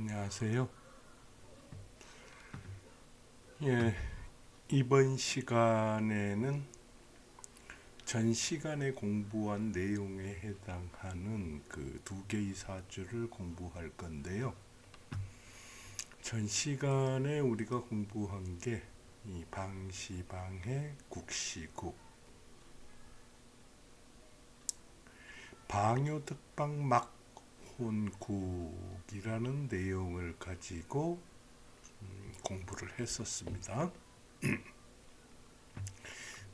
안녕하세요. 예, 이번 시간에는 전 시간에 공부한 내용에 해당하는 그 두 개의 사주를 공부할 건데요. 전 시간에 우리가 공부한 게 이 방시방해 국시국, 방요득방 막혼국이라는 내용을 가지고 공부를 했었습니다.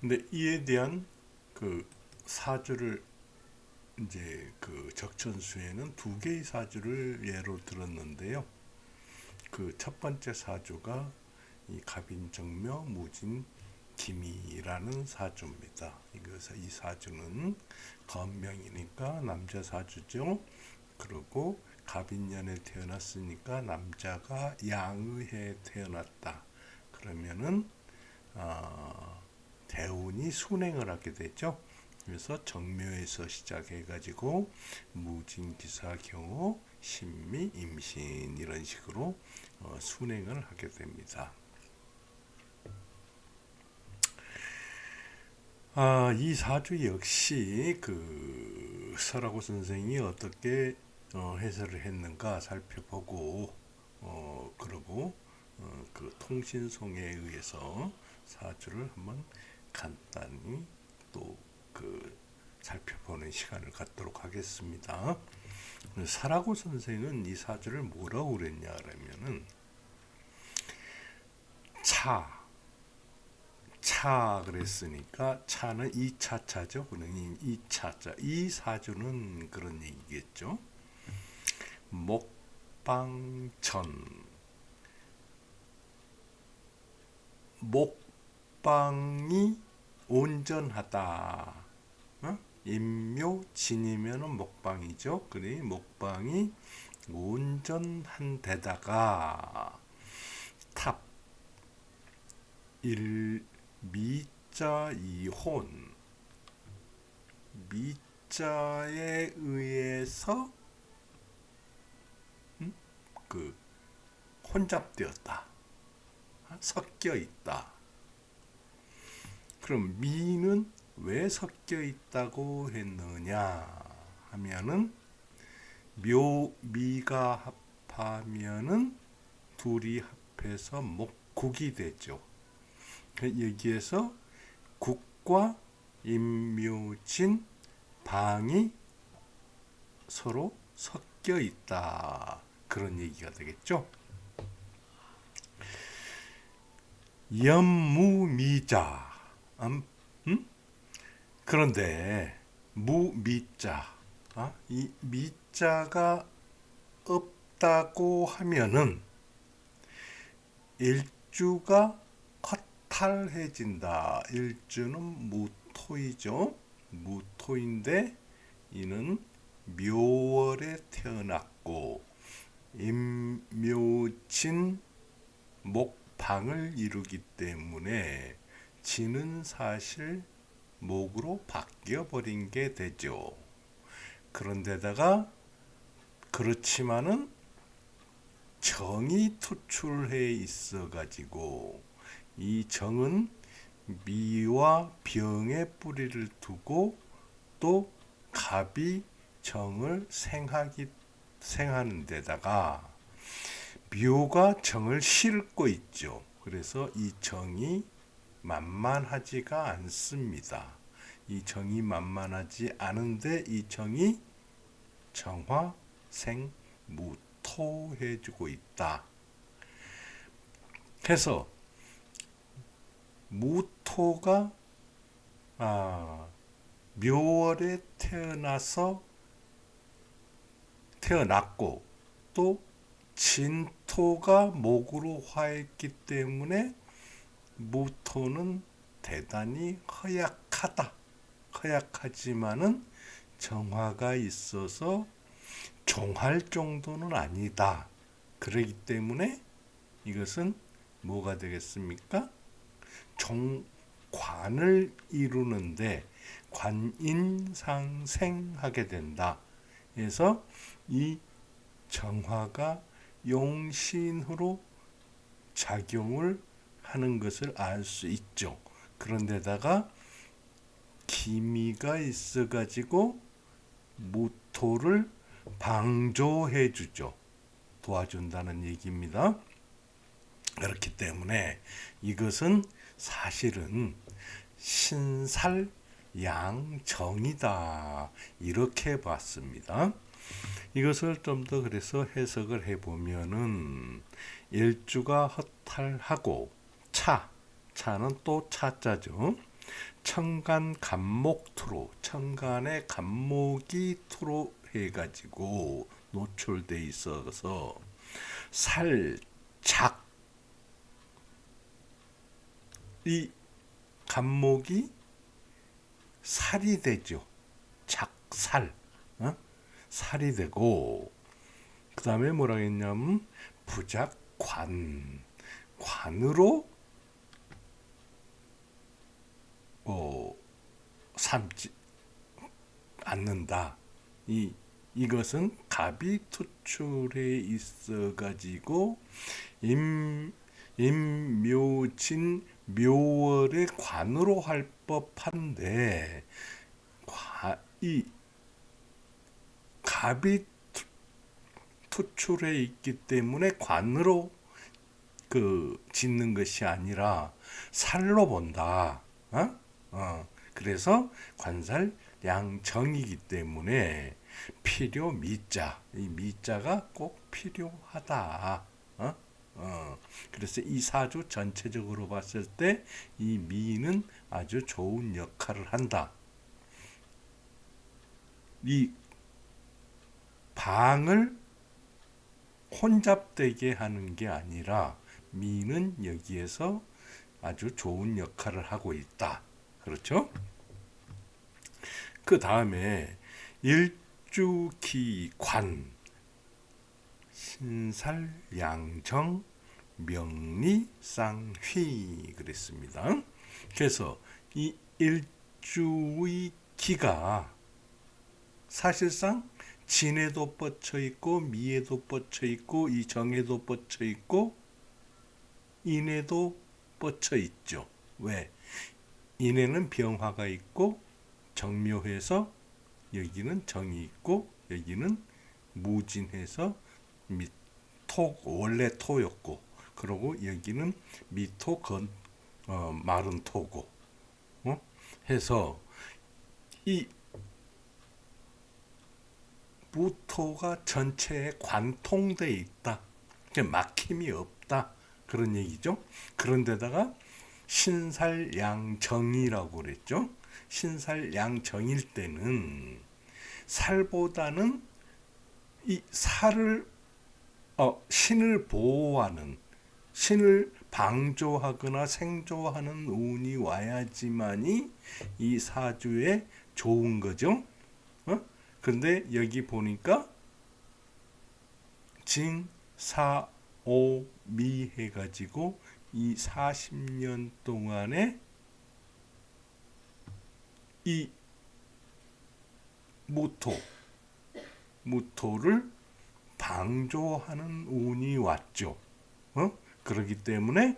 근데 이에 대한 그 사주를 이제 그 적천수에는 두 개의 사주를 예로 들었는데요. 그 첫 번째 사주가 이 갑인정묘 무진 기미라는 사주입니다. 이 사주는 건명이니까 남자 사주죠. 그리고 갑인년에 태어났으니까 남자가 양의해에 태어났다. 그러면은 대운이 순행을 하게 되죠. 그래서 정묘에서 시작해가지고 무진기사경호, 신미, 임신 이런 식으로 순행을 하게 됩니다. 이 사주 역시 그 설하고 선생이 어떻게 해설을 했는가 살펴보고 그리고 그 통신송에 의해서 사주를 한번 간단히 또 그 살펴보는 시간을 갖도록 하겠습니다. 설하고 선생은 이 사주를 뭐라고 그랬냐 그러면은 차 그랬으니까 차는 2차 차죠. 그러니 2차 차. 이 사주는 그런 얘기겠죠. 목방천, 목방이 온전하다. 임묘진이면은 목방이죠. 그러니 목방이 온전한 데다가 탑 미자 이혼, 미자에 의해서 그 혼잡되었다, 섞여 있다. 그럼 미는 왜 섞여 있다고 했느냐 하면은 미가 합하면은 둘이 합해서 목국이 되죠. 여기에서 국과 임묘진 방이 서로 섞여 있다, 그런 얘기가 되겠죠. 연무미자, 그런데 무미자, 이 미자가 없다고 하면은 일주가 허탈해진다. 일주는 무토이죠. 무토인데 이는 묘월에 태어났고 임묘진 목방을 이루기 때문에 진은 사실 목으로 바뀌어 버린 게 되죠. 그런데다가 그렇지만은 정이 투출해 있어 가지고 이 정은 미와 병의 뿌리를 두고 또 갑이 정을 생하는 데다가 묘가 정을 싣고 있죠. 그래서 이 정이 만만하지가 않습니다. 이 정이 만만하지 않은데 이 정이 정화 생무토해주고 있다. 해서 무토가 묘월에 태어났고 또 진토가 목으로 화했기 때문에 무토는 대단히 허약하지만은 정화가 있어서 종할 정도는 아니다. 그렇기 때문에 이것은 뭐가 되겠습니까? 종관을 이루는데 관인상생하게 된다. 그래서 이 정화가 용신으로 작용을 하는 것을 알 수 있죠. 그런데다가 기미가 있어 가지고 무토를 방조해 주죠. 도와준다는 얘기입니다. 그렇기 때문에 이것은 사실은 신살양정이다, 이렇게 봤습니다. 이것을 좀 더 그래서 해석을 해보면은 일주가 허탈하고 차는 또 차자죠. 청간 간목투로, 청간의 간목이 투로 해가지고 노출돼 있어서 살작, 이 간목이 살이 되죠. 작살, 살이 되고, 그 다음에 뭐라 했냐면 부작관, 관으로 삼지 않는다. 이것은 갑이 투출해 있어 가지고 임묘진 묘월의 관으로 할 법한데, 이 갑이 투출해 있기 때문에 관으로 짓는 것이 아니라 살로 본다. 그래서 관살 양정이기 때문에 필요 미자, 이 미자가 꼭 필요하다. 그래서 이 사주 전체적으로 봤을 때 이 미는 아주 좋은 역할을 한다. 이 방을 혼잡되게 하는 게 아니라 미는 여기에서 아주 좋은 역할을 하고 있다. 그렇죠? 그 다음에 일주기관, 신살양정, 명리쌍휘 그랬습니다. 그래서 이 일주의 기가 사실상 진에도 뻗쳐 있고 미에도 뻗쳐 있고 이 정에도 뻗쳐 있고 인에도 뻗쳐 있죠. 왜? 인에는 병화가 있고 정묘해서 여기는 정이 있고 여기는 무진해서 원래 토였고, 그리고 여기는 미토 마른 토고, 해서 이 무토가 전체에 관통돼 있다. 막힘이 없다. 그런 얘기죠. 그런데다가 신살양정이라고 그랬죠. 신살양정일 때는 살보다는 이 살을 신을 보호하는, 신을 방조하거나 생조하는 운이 와야지만이 이 사주에 좋은 거죠. 그런데 여기 보니까 진, 사, 오, 미 해가지고 이 40년 동안에 이 무토를 방조하는 운이 왔죠. 그렇기 때문에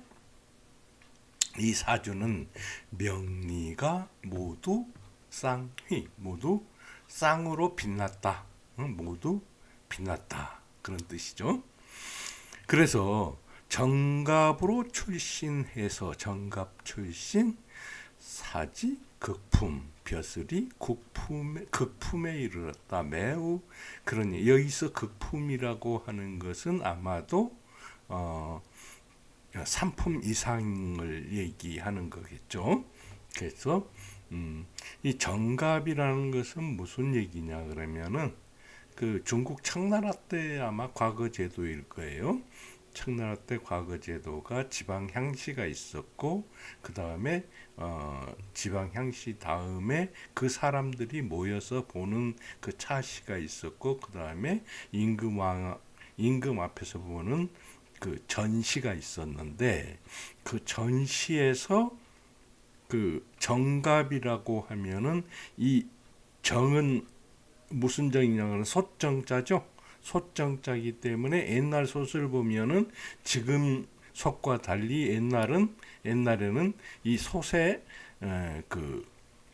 이 사주는 명리가 모두 쌍휘, 모두 쌍으로 빛났다. 모두 빛났다. 그런 뜻이죠. 그래서 정갑으로 출신해서 정갑 출신 사지 극품, 벼슬이 극품에 이르렀다. 매우 그러니 여기서 극품이라고 하는 것은 아마도 3품 이상을 얘기하는 거겠죠. 그래서 이 정갑이라는 것은 무슨 얘기냐 그러면은 그 중국 청나라 때 아마 과거 제도일 거예요. 청나라 때 과거 제도가 지방향시가 있었고, 그 다음에 지방향시 다음에 그 사람들이 모여서 보는 그 차시가 있었고, 그 다음에 임금 앞에서 보는 그 전시가 있었는데, 그 전시에서 그 정갑이라고 하면은 이 정은 무슨 정이냐면 소정자죠. 소정자이기 때문에 옛날 솥을 보면은 지금 솥과 달리 옛날에는 이 솥에 그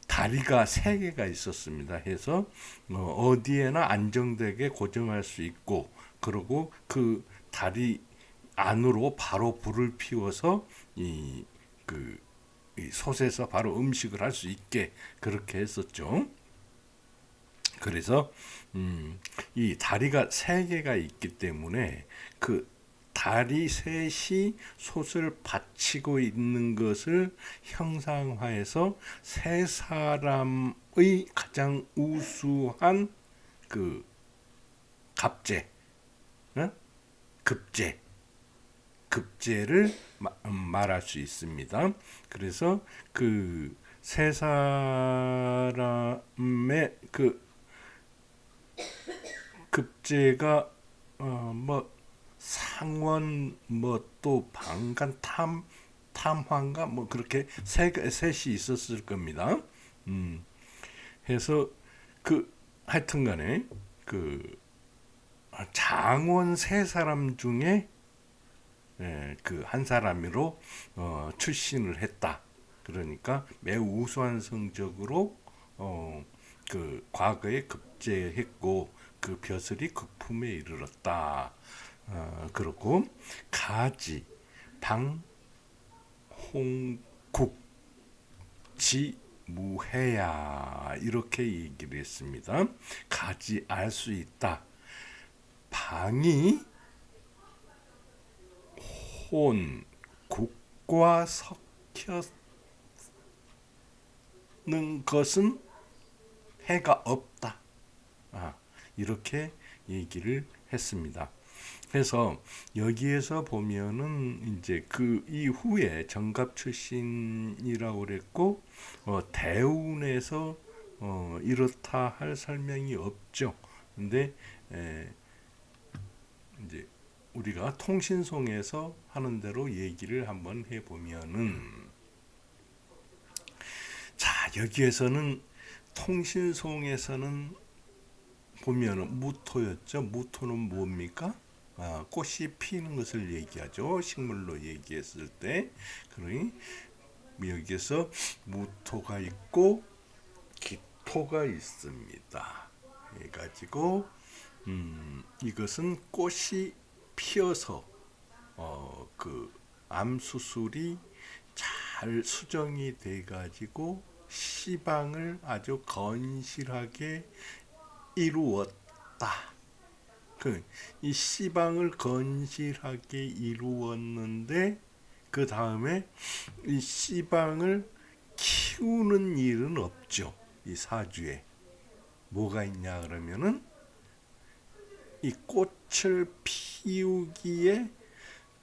다리가 세 개가 있었습니다. 해서 어디에나 안정되게 고정할 수 있고, 그리고 그 다리 안으로 바로 불을 피워서 이 솥에서 바로 음식을 할 수 있게 그렇게 했었죠. 그래서 이 다리가 세 개가 있기 때문에 그 다리 셋이 솥을 받치고 있는 것을 형상화해서 세 사람의 가장 우수한 그 갑제, 어? 급제, 급제를 말할 수 있습니다. 그래서 그 세 사람의 그 급제가 뭐 상원 뭐 또 방간 탐환가 뭐 그렇게 셋이 있었을 겁니다. 해서 그 하여튼간에 그 장원 세 사람 중에 그 한 사람으로 출신을 했다. 그러니까 매우 우수한 성적으로 그 과거에 급제했고 그 벼슬이 극품에 이르렀다. 그렇고 가지, 방, 홍국, 지, 무해야 이렇게 얘기를 했습니다. 가지 알 수 있다. 방이 혼, 국과 섞였는 것은 해가 없다. 이렇게 얘기를 했습니다. 그래서 여기에서 보면은 이제 그 이후에 정갑 출신이라고 그랬고 대운에서 이렇다 할 설명이 없죠. 근데 이제 우리가 통신송에서 하는 대로 얘기를 한번 해보면은, 자 여기에서는 통신송에서는 보면은 무토였죠. 무토는 뭡니까? 꽃이 피는 것을 얘기하죠. 식물로 얘기했을 때. 그러니 여기에서 무토가 있고 기토가 있습니다. 해가지고 이것은 꽃이 피어서 그 암수술이 잘 수정이 돼가지고 시방을 아주 건실하게 이루었다. 이 시방을 건실하게 이루었는데 그 다음에 이 시방을 키우는 일은 없죠. 이 사주에 뭐가 있냐 그러면은 이 꽃을 피우기에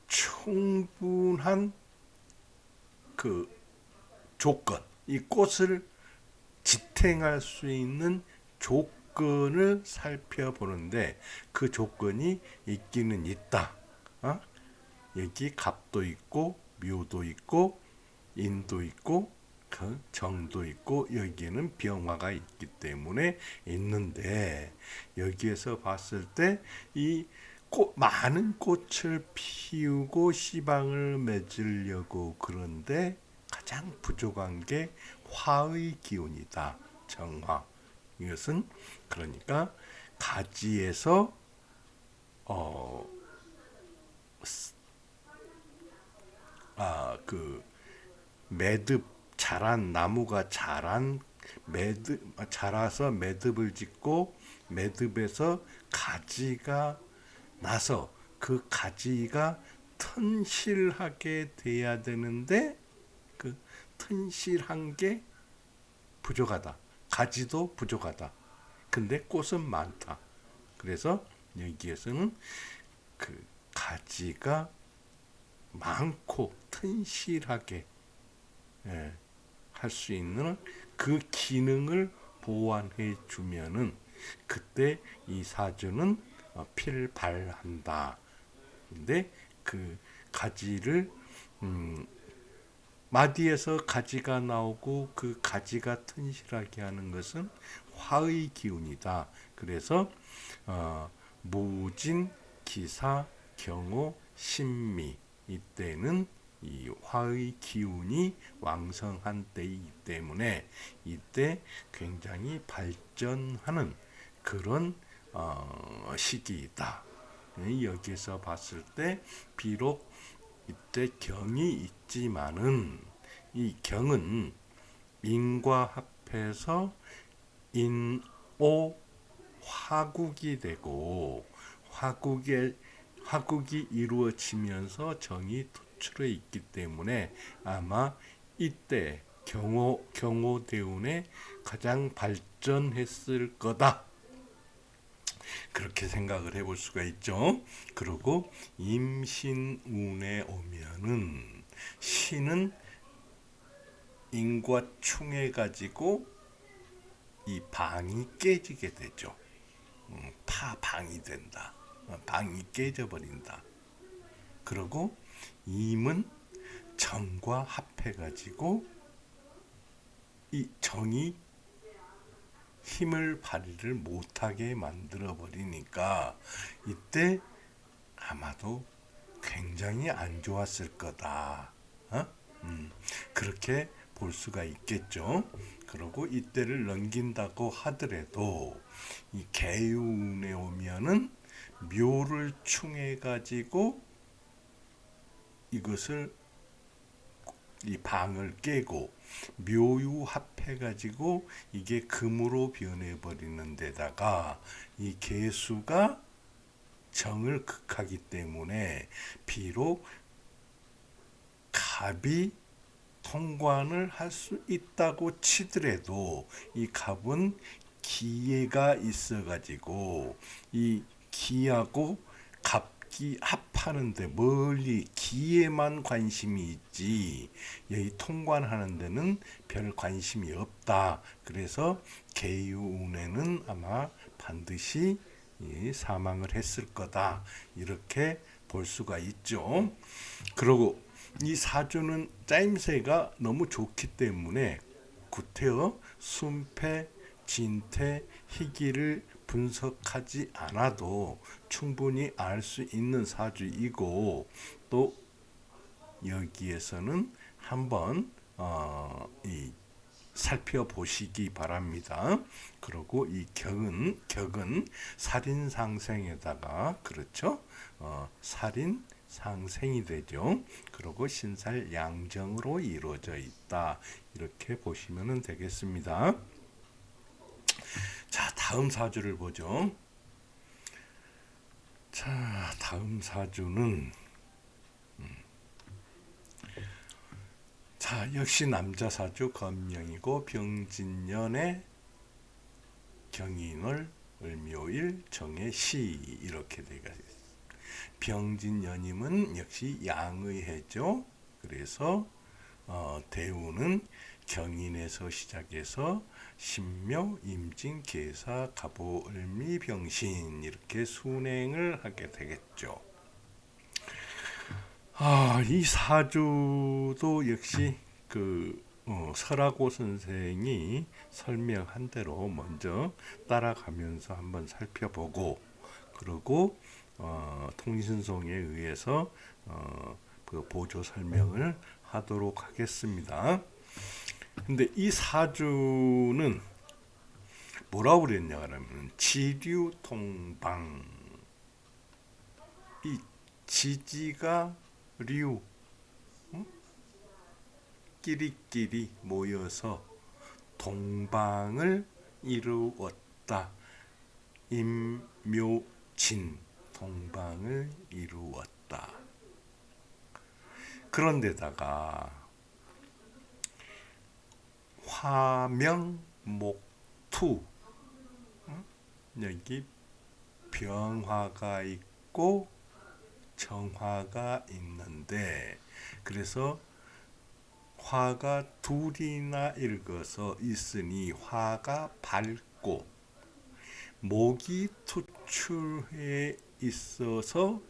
충분한 그 조건, 이 꽃을 지탱할 수 있는 조건을 살펴보는데 그 조건이 있기는 있다. 여기 갑도 있고 묘도 있고 인도 있고 정도 있고 여기에는 병화가 있기 때문에 있는데, 여기에서 봤을 때 이 많은 꽃을 피우고 시방을 맺으려고 그런데 가장 부족한 게 화의 기운이다. 정화. 이것은 그러니까 가지에서 그 매듭 자란 나무가 자라서 매듭을 짓고 매듭에서 가지가 나서 그 가지가 튼실하게 돼야 되는데 그 튼실한 게 부족하다. 가지도 부족하다. 근데 꽃은 많다. 그래서 여기에서는 그 가지가 많고 튼실하게 할 수 있는 그 기능을 보완해 주면은 그때 이 사주는 필발한다. 근데 그 가지를 마디에서 가지가 나오고 그 가지가 튼실하게 하는 것은 화의 기운이다. 그래서 무진, 기사, 경호, 신미. 이때는 이 화의 기운이 왕성한 때이기 때문에 이때 굉장히 발전하는 그런 시기이다. 여기서 봤을 때 비록 이때 경이 있지만은 이 경은 인과 합해서 인오 화국이 되고 화국이 이루어지면서 정이 도출해 있기 때문에 아마 이때 경호대운에 가장 발전했을 거다. 그렇게 생각을 해볼 수가 있죠. 그리고 임신운에 오면은 신은 인과 충해 가지고 이 방이 깨지게 되죠. 파방이 된다. 방이 깨져버린다. 그리고 임은 정과 합해가지고 이 정이 힘을 발휘를 못하게 만들어 버리니까 이때 아마도 굉장히 안 좋았을 거다. 그렇게 볼 수가 있겠죠. 그리고 이때를 넘긴다고 하더라도 이 개운에 오면은 묘를 충해 가지고 이것을 이 방을 깨고 묘유합해 가지고 이게 금으로 변해 버리는 데다가 이 개수가 정을 극하기 때문에 비록 갑이 통관을 할 수 있다고 치더라도 이 갑은 기회가 있어 가지고 이 기하고 갑기 합하는데 멀리 기에만 관심이 있지 여기 통관하는 데는 별 관심이 없다. 그래서 개유운에는 아마 반드시 사망을 했을 거다. 이렇게 볼 수가 있죠. 그리고 이 사주는 짜임새가 너무 좋기 때문에 구태여 순패, 진태, 희기를 분석하지 않아도 충분히 알 수 있는 사주이고 또 여기에서는 한번 살펴보시기 바랍니다. 그리고 이 격은 살인상생에다가 그렇죠? 살인 상생이 되죠. 그리고 신살양정으로 이루어져 있다. 이렇게 보시면 되겠습니다. 자, 다음 사주를 보죠. 자, 다음 사주는 자, 역시 남자 사주 건명이고 병진년의 경인월 을묘일 정해시 이렇게 되어 있습니다. 병진연임은 역시 양의 해죠. 그래서 대우는 경인에서 시작해서 신묘, 임진, 계사, 갑오, 을미, 병신 이렇게 순행을 하게 되겠죠. 이 사주도 역시 설하고 선생이 설명한 대로 먼저 따라가면서 한번 살펴보고 그리고 통신송에 의해서 그 보조 설명을 하도록 하겠습니다. 근데 이 사주는 뭐라고 그랬냐 하면 지류통방 이 지지가 류 끼리끼리 모여서 동방을 이루었다. 임묘진 동방을 이루었다. 그런데다가 화명목투 여기 병화가 있고 정화가 있는데 그래서 화가 둘이나 읽어서 있으니 화가 밝고 목이 투출해 있어서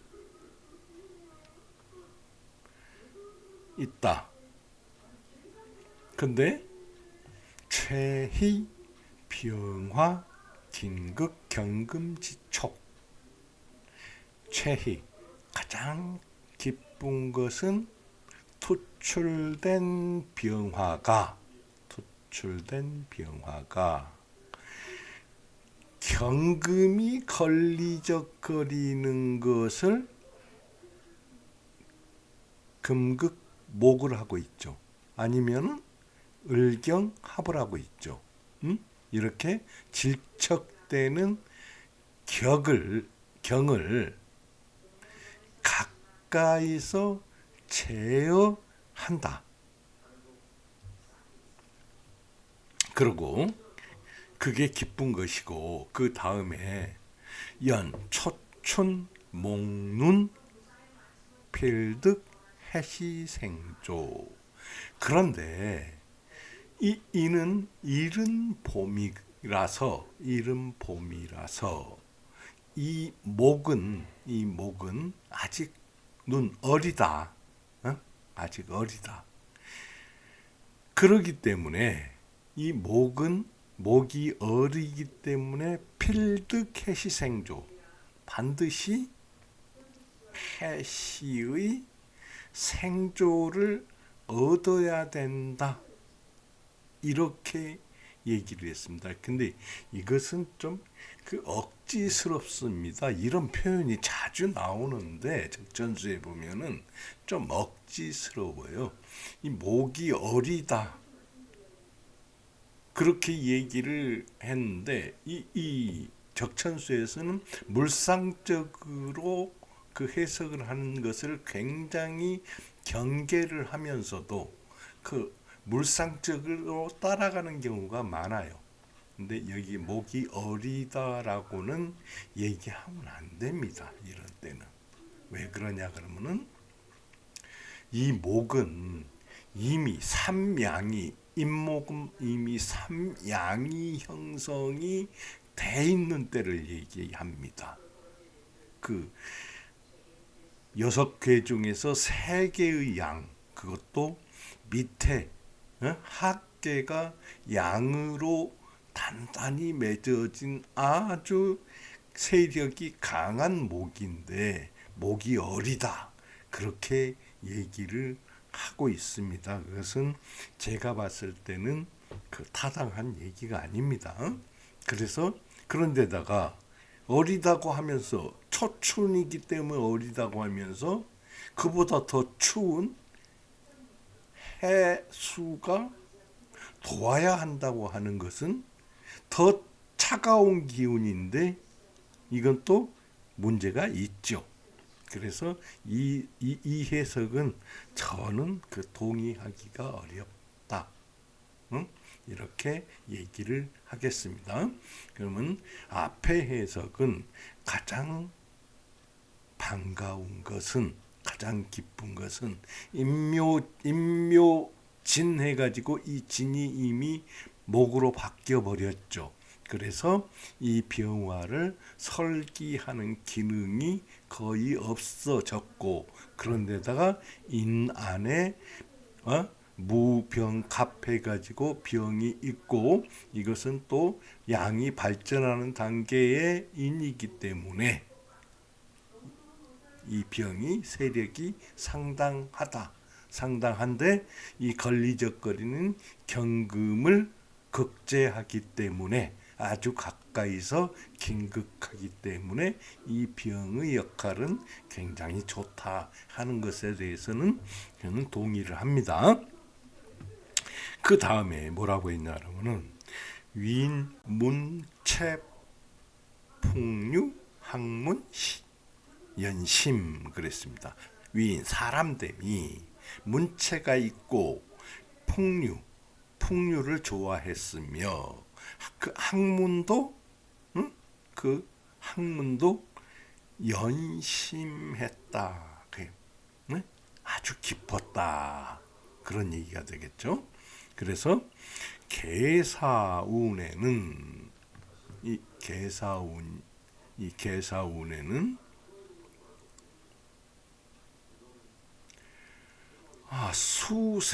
있다. 근데 최희 병화 긴극 경금지촉 최희 가장 기쁜 것은 투출된 병화가 경금이 걸리적거리는 것을 금극목을 하고 있죠. 아니면은 을경합을 하고 있죠. 이렇게 질척되는 경을 가까이서 제어한다. 그리고 그게 기쁜 것이고, 그 다음에 연, 초춘, 목눈, 필득, 해시생조. 그런데 이는 이른 봄이라서 이 목은 아직 눈 어리다. 아직 어리다. 그러기 때문에 이 목이 어리기 때문에 필득 해시생조, 반드시 해시의 생조를 얻어야 된다. 이렇게 얘기를 했습니다. 근데 이것은 좀 억지스럽습니다. 이런 표현이 자주 나오는데 적전수에 보면은 좀 억지스러워요. 이 목이 어리다. 그렇게 얘기를 했는데 이 적천수에서는 물상적으로 그 해석을 하는 것을 굉장히 경계를 하면서도 그 물상적으로 따라가는 경우가 많아요. 근데 여기 목이 어리다라고는 얘기하면 안 됩니다. 이런 때는. 왜 그러냐 그러면은 이 목은 이미 잇목은 이미 삼양이 형성이 돼 있는 때를 얘기합니다. 그 6개 중에서 3개의 양, 그것도 밑에 합계가 양으로 단단히 맺어진 아주 세력이 강한 목인데 목이 어리다. 그렇게 얘기를 하고 있습니다. 그것은 제가 봤을 때는 타당한 얘기가 아닙니다. 그래서 그런데다가 어리다고 하면서 초춘이기 때문에 어리다고 하면서 그보다 더 추운 해수가 도와야 한다고 하는 것은 더 차가운 기운인데 이건 또 문제가 있죠. 그래서 이 해석은 저는 동의하기가 어렵다. 이렇게 얘기를 하겠습니다. 그러면 앞에 해석은 가장 반가운 것은, 가장 기쁜 것은 인묘진 해가지고 이 진이 이미 목으로 바뀌어 버렸죠. 그래서 이 병화를 설기하는 기능이 거의 없어졌고, 그런데다가 인 안에 무병갑해가지고 병이 있고, 이것은 또 양이 발전하는 단계의 인이기 때문에 이 병이 세력이 상당한데 이 걸리적거리는 경금을 극제하기 때문에 아주 가까이서 긴극하기 때문에 이 병의 역할은 굉장히 좋다 하는 것에 대해서는 저는 동의를 합니다. 그 다음에 뭐라고 했냐 그러면은 윈, 문, 채, 풍류, 학문, 연심 그랬습니다. 윈, 사람됨이 문체가 있고 풍류를 좋아했으며 그 학문도 연심했다. 아주 깊었다. 그런 얘기가 되겠죠. 그래서 계사운에는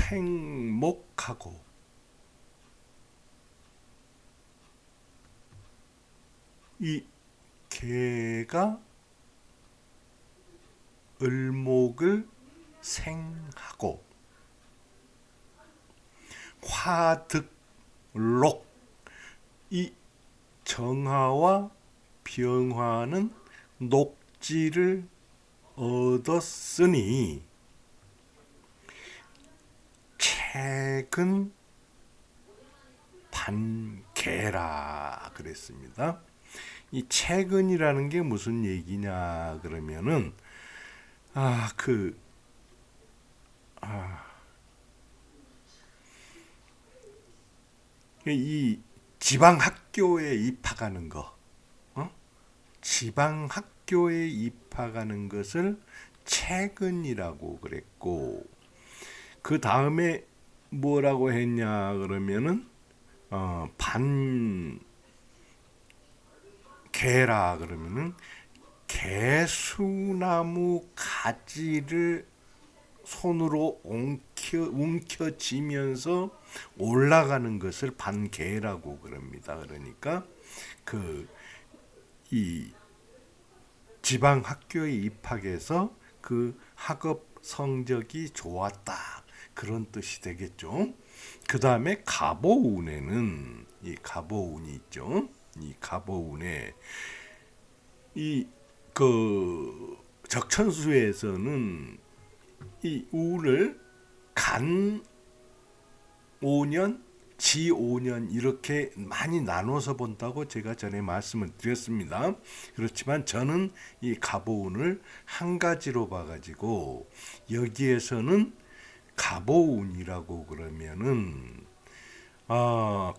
수생목하고 이 개가 을목을 생하고 화득록 이 정화와 병화는 녹지를 얻었으니 최근 반개라 그랬습니다. 이 최근이라는 게 무슨 얘기냐 그러면은 이 지방 학교에 입학하는 거, 지방 학교에 입학하는 것을 최근이라고 그랬고, 그 다음에 뭐라고 했냐 그러면은 반개라 그러면은 개수나무 가지를 손으로 움켜쥐면서 올라가는 것을 반개라고 그럽니다. 그러니까 이 지방 학교에 입학해서 그 학업 성적이 좋았다 그런 뜻이 되겠죠. 그 다음에 갑오운에는 이 갑오운이 있죠. 이 갑오운에 적천수에서는 이 우를 간 5년, 지 5년 이렇게 많이 나눠서 본다고 제가 전에 말씀을 드렸습니다. 그렇지만 저는 이 갑오운을 한 가지로 봐가지고 여기에서는 갑오운이라고 그러면은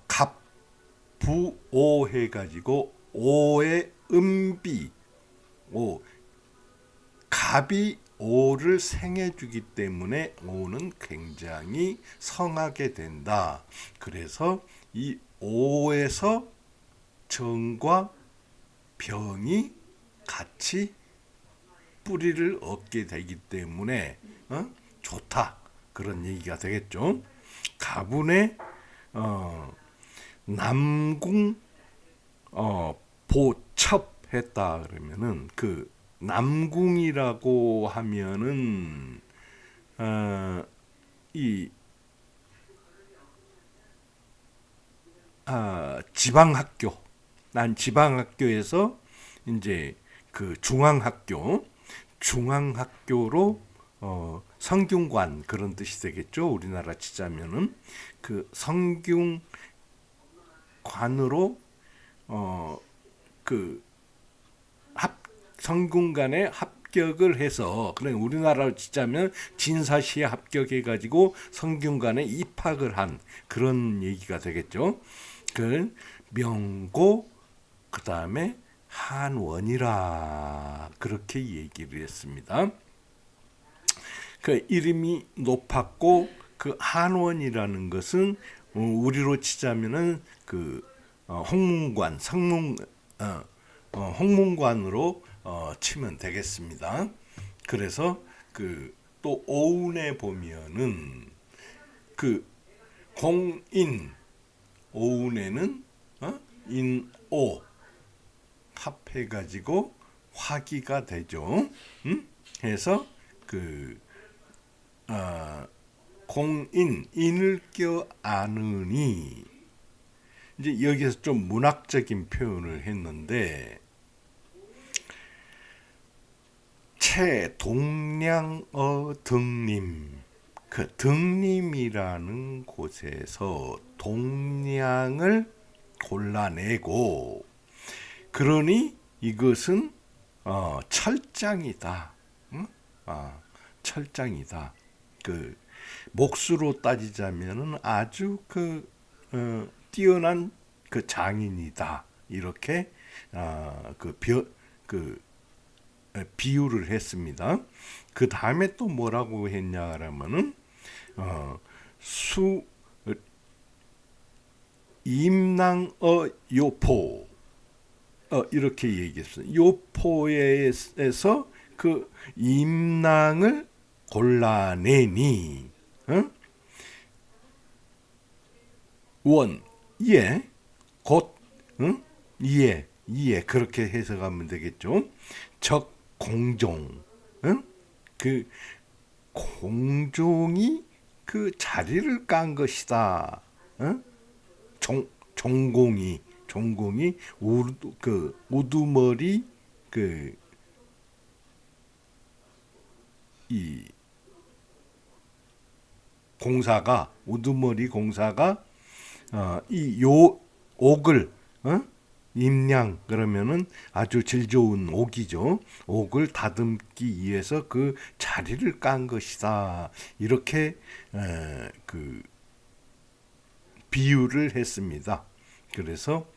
갑부오 해가지고 오의 음비 오 갑이 오를 생해주기 때문에 오는 굉장히 성하게 된다. 그래서 이 오에서 정과 병이 같이 뿌리를 얻게 되기 때문에 좋다. 그런 얘기가 되겠죠. 가분의 남궁 보첩했다 그러면은 그 남궁이라고 하면은 이 지방학교, 난 지방학교에서 이제 그 중앙학교로 성균관 그런 뜻이 되겠죠. 우리나라 치자면은 그 성균관으로 성균관에 합격을 해서 그냥 우리나라로 치자면 진사시에 합격해가지고 성균관에 입학을 한 그런 얘기가 되겠죠. 그 명고 그 다음에 한원이라 그렇게 얘기를 했습니다. 그 이름이 높았고 그 한원이라는 것은 우리로 치자면은 그 홍문관 홍문관으로 치면 되겠습니다. 그래서 또 오운에 보면은 그 공인 오운에는 인오 합해가지고 화기가 되죠. 해서 공인 인을 껴 안으니 이제 여기서 좀 문학적인 표현을 했는데 동량어 등림 그 등림이라는 곳에서 동량을 골라내고 그러니 이것은 철장이다. 철장이다. 그 몫으로 따지자면은 아주 뛰어난 그 장인이다. 이렇게 비유를 했습니다. 그 다음에 또 뭐라고 했냐 그러면은 임낭어 요포 이렇게 얘기했어요. 요포에서 그 임낭을 골라내니 원 예, 곧 예 그렇게 해석하면 되겠죠. 적 공종 그 공종이 그 자리를 깐 것이다. 어? 종공이 그 우두머리 그 이 공사가 우두머리 공사가 이 요 옥을 임양 그러면은 아주 질 좋은 옥이죠. 옥을 다듬기 위해서 그 자리를 깐 것이다. 이렇게 그 비유를 했습니다. 그래서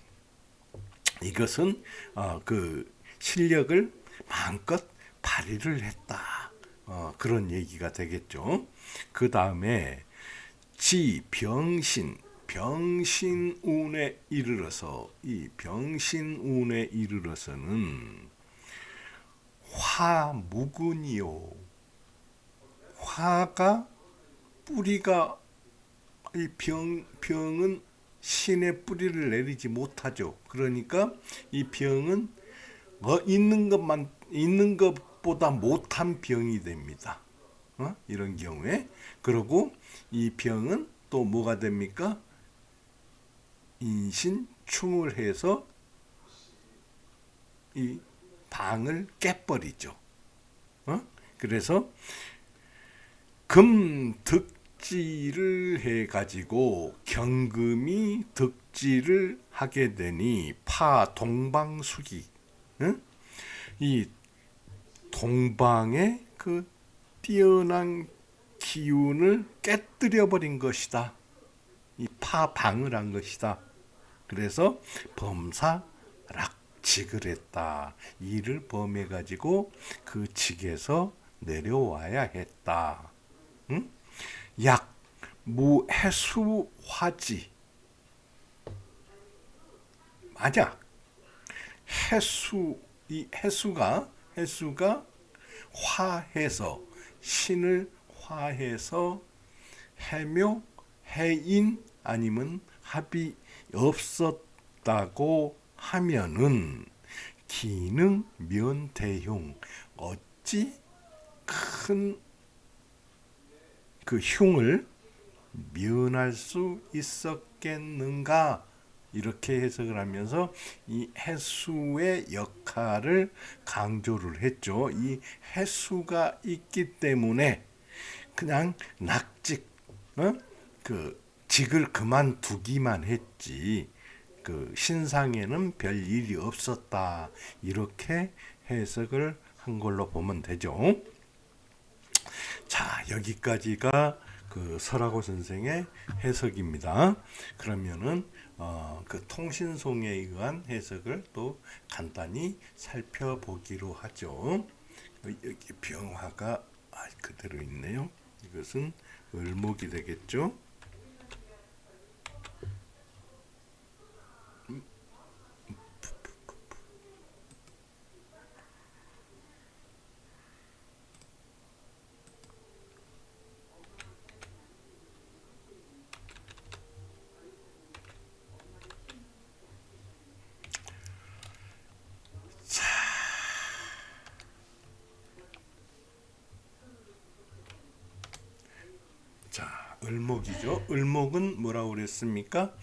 이것은 그 실력을 마음껏 발휘를 했다. 그런 얘기가 되겠죠. 그 다음에 병신운에 이르러서 이 병신운에 이르러서는 화무근이요. 화가 뿌리가 이 병은 신의 뿌리를 내리지 못하죠. 그러니까 이 병은 있는 것보다 못한 병이 됩니다. 이런 경우에 그리고 이 병은 또 뭐가 됩니까? 인신충을 해서 이 방을 깨버리죠. 그래서 금득지를 해가지고 경금이 득지를 하게 되니 파동방수기, 이 동방의 그 뛰어난 기운을 깨뜨려 버린 것이다. 이 파방을 한 것이다. 그래서 범사락직을 했다. 이를 범해 가지고 그 직에서 내려와야 했다. 약 무해수화지. 맞아. 이 해수가 화해서 신을 화해서 해묘 해인 아니면 합이 없었다고 하면은 기능 면대흉 어찌 큰 그 흉을 면할 수 있었겠는가 이렇게 해석을 하면서 이 해수의 역할을 강조를 했죠. 이 해수가 있기 때문에 그냥 낙직 그 직을 그만두기만 했지 그 신상에는 별 일이 없었다 이렇게 해석을 한 걸로 보면 되죠. 자, 여기까지가 그 설하고 선생의 해석입니다. 그러면은 그 통신송에 의한 해석을 또 간단히 살펴보기로 하죠. 여기 병화가 그대로 있네요. 이것은 을목이 되겠죠. 자, 을목이죠. 을목은 뭐라고 그랬습니까?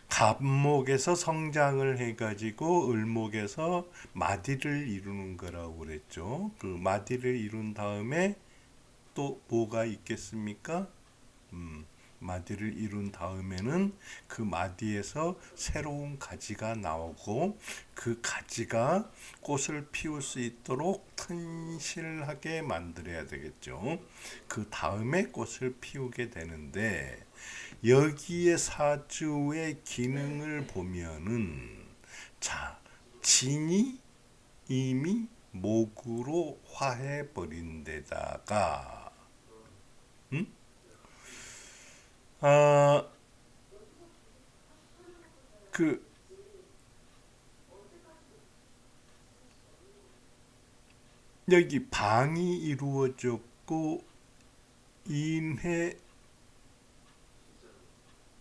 갑목에서 성장을 해가지고 을목에서 마디를 이루는 거라고 그랬죠. 그 마디를 이룬 다음에 또 뭐가 있겠습니까? 마디를 이룬 다음에는 그 마디에서 새로운 가지가 나오고 그 가지가 꽃을 피울 수 있도록 튼실하게 만들어야 되겠죠. 그 다음에 꽃을 피우게 되는데 여기에 사주의 기능을 보면은 자 진이 이미 목으로 화해 버린 데다가 그 여기 방이 이루어졌고 인해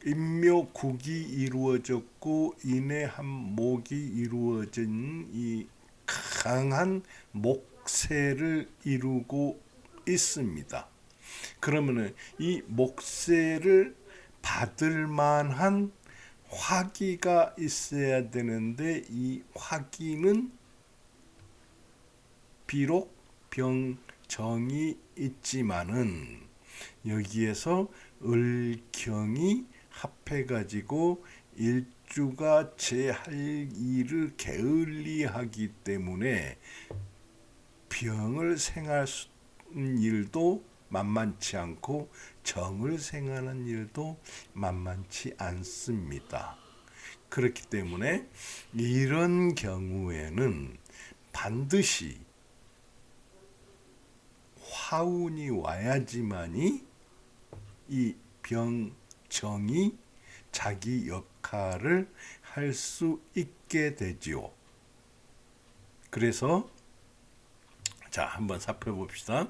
인묘국이 이루어졌고 인해한목이 이루어진 이 강한 목 목세를 이루고 있습니다. 그러면은 이 목세를 받을 만한 화기가 있어야 되는데 이 화기는 비록 병정이 있지만은 여기에서 을경이 합해가지고 일주가 제할 일을 게을리하기 때문에 병을 생할 일도 만만치 않고 정을 생하는 일도 만만치 않습니다. 그렇기 때문에 이런 경우에는 반드시 화운이 와야지만이 이 병정이 자기 역할을 할 수 있게 되지요. 그래서 자, 한번 살펴봅시다.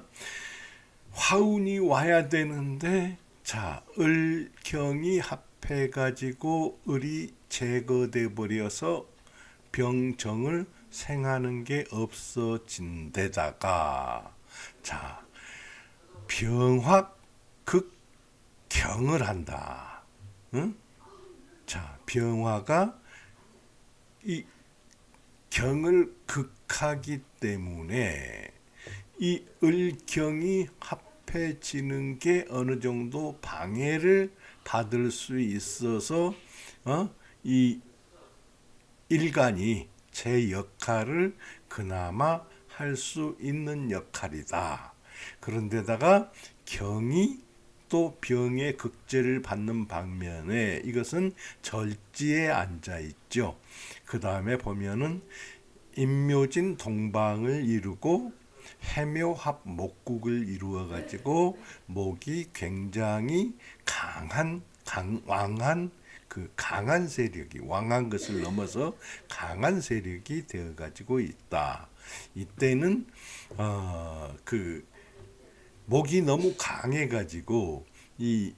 화운이 와야 되는데 자, 을경이 합해가지고 을이 제거돼 버려서 병정을 생하는 게 없어진 데다가 자, 병화극경을 한다. 응? 자, 병화가 이 경을 극하기 때문에 이 을경이 합해지는 게 어느 정도 방해를 받을 수 있어서 이 일간이 제 역할을 그나마 할 수 있는 역할이다. 그런데다가 경이 또 병의 극제를 받는 방면에 이것은 절지에 앉아 있죠. 그 다음에 보면은 임묘진 동방을 이루고 해묘합 목국을 이루어 가지고 목이 굉장히 왕한 그 강한 세력이 왕한 것을 넘어서 강한 세력이 되어 가지고 있다. 이때는 그 목이 너무 강해 가지고 이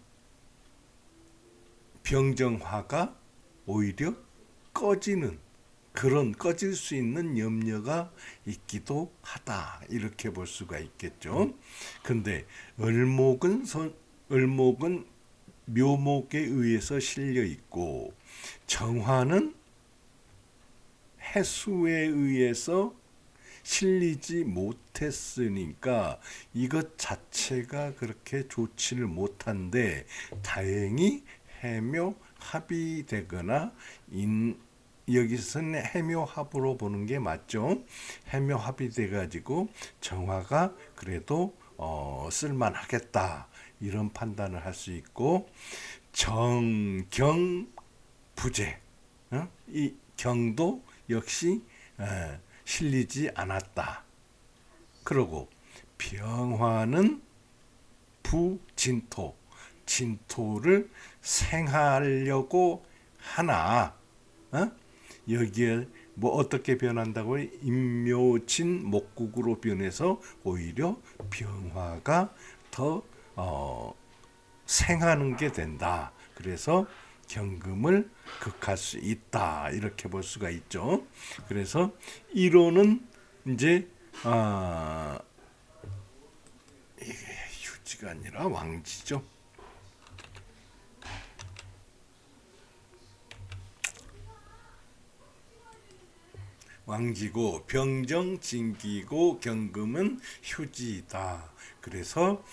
병정화가 오히려 꺼지는 그런 꺼질 수 있는 염려가 있기도 하다. 이렇게 볼 수가 있겠죠. 근데 을목은 묘목에 의해서 실려 있고 정화는 해수에 의해서 실리지 못했으니까 이것 자체가 그렇게 좋지를 못한데 다행히 해묘 합이 되거나 여기서는 해묘합으로 보는 게 맞죠. 해묘합이 돼가지고 정화가 그래도 쓸만하겠다 이런 판단을 할 수 있고 정경부재 이 경도 역시 실리지 않았다. 그리고 병화는 부진토 진토를 생하려고 하나 여기에 뭐 어떻게 변한다고 임묘진 목국으로 변해서 오히려 병화가 더 생하는 게 된다. 그래서 경금을 극할 수 있다. 이렇게 볼 수가 있죠. 그래서 1호는 이제 이게 휴지가 아니라 왕지죠. 왕지고 병정 진기고 경금은 휴지이다. 그래서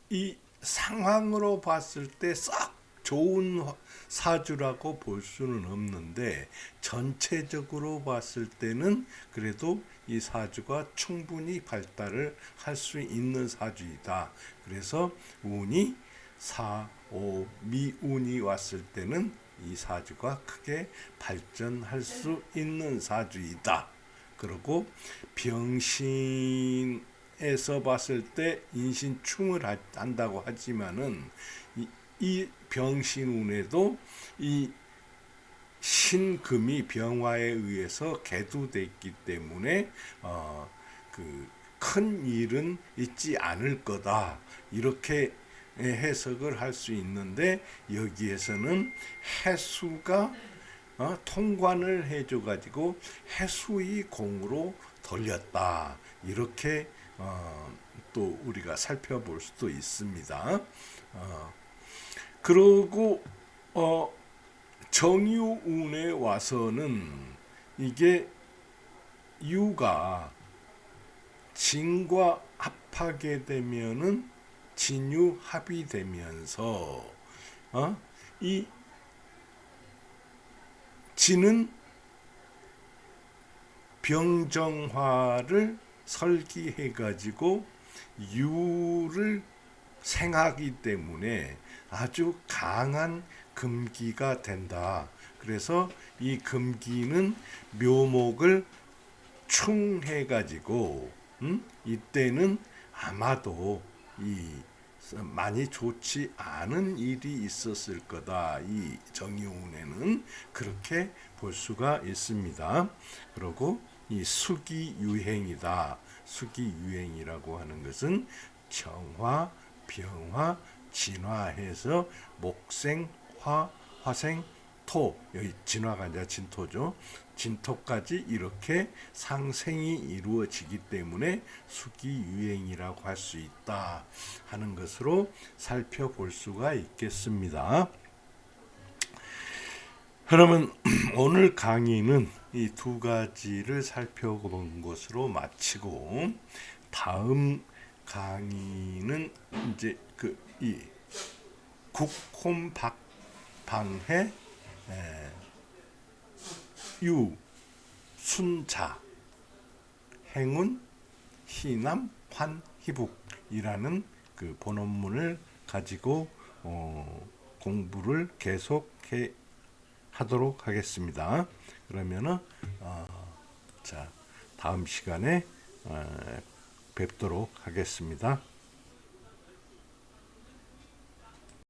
이 상황으로 봤을 때 싹 좋은 사주라고 볼 수는 없는데 전체적으로 봤을 때는 그래도 이 사주가 충분히 발달을 할 수 있는 사주이다. 그래서 운이 4, 5, 미운이 왔을 때는 이 사주가 크게 발전할 수 있는 사주이다. 그리고 병신에서 봤을 때 인신충을 한다고 하지만은 이 병신운에도 이 신금이 병화에 의해서 개두됐기 때문에 그 큰 일은 있지 않을 거다. 이렇게 해석을 할 수 있는데 여기에서는 해수가 통관을 해줘 가지고 해수의 공으로 돌렸다. 이렇게 또 우리가 살펴볼 수도 있습니다. 그리고 정유운에 와서는 이게 유가 진과 합하게 되면은 진유합이 되면서 이 진은 병정화를 설기해 가지고 유를 생하기 때문에 아주 강한 금기가 된다. 그래서 이 금기는 묘목을 충해 가지고 이때는 아마도 이 많이 좋지 않은 일이 있었을 거다. 이 정유운에는 그렇게 볼 수가 있습니다. 그리고 이 수기 유행이다. 수기 유행이라고 하는 것은 정화, 병화, 진화해서 목생, 화, 화생, 토, 여기 진화가 아니라 진토죠. 진토까지 이렇게 상생이 이루어지기 때문에 수기유행이라고 할 수 있다 하는 것으로 살펴볼 수가 있겠습니다. 그러면 오늘 강의는 이 두 가지를 살펴본 것으로 마치고, 다음 강의는 이제 이 국혼박방해 유 순자 행운 희남 환희북이라는 그 본원문을 가지고 공부를 계속해 하도록 하겠습니다. 그러면은 자 다음 시간에 뵙도록 하겠습니다.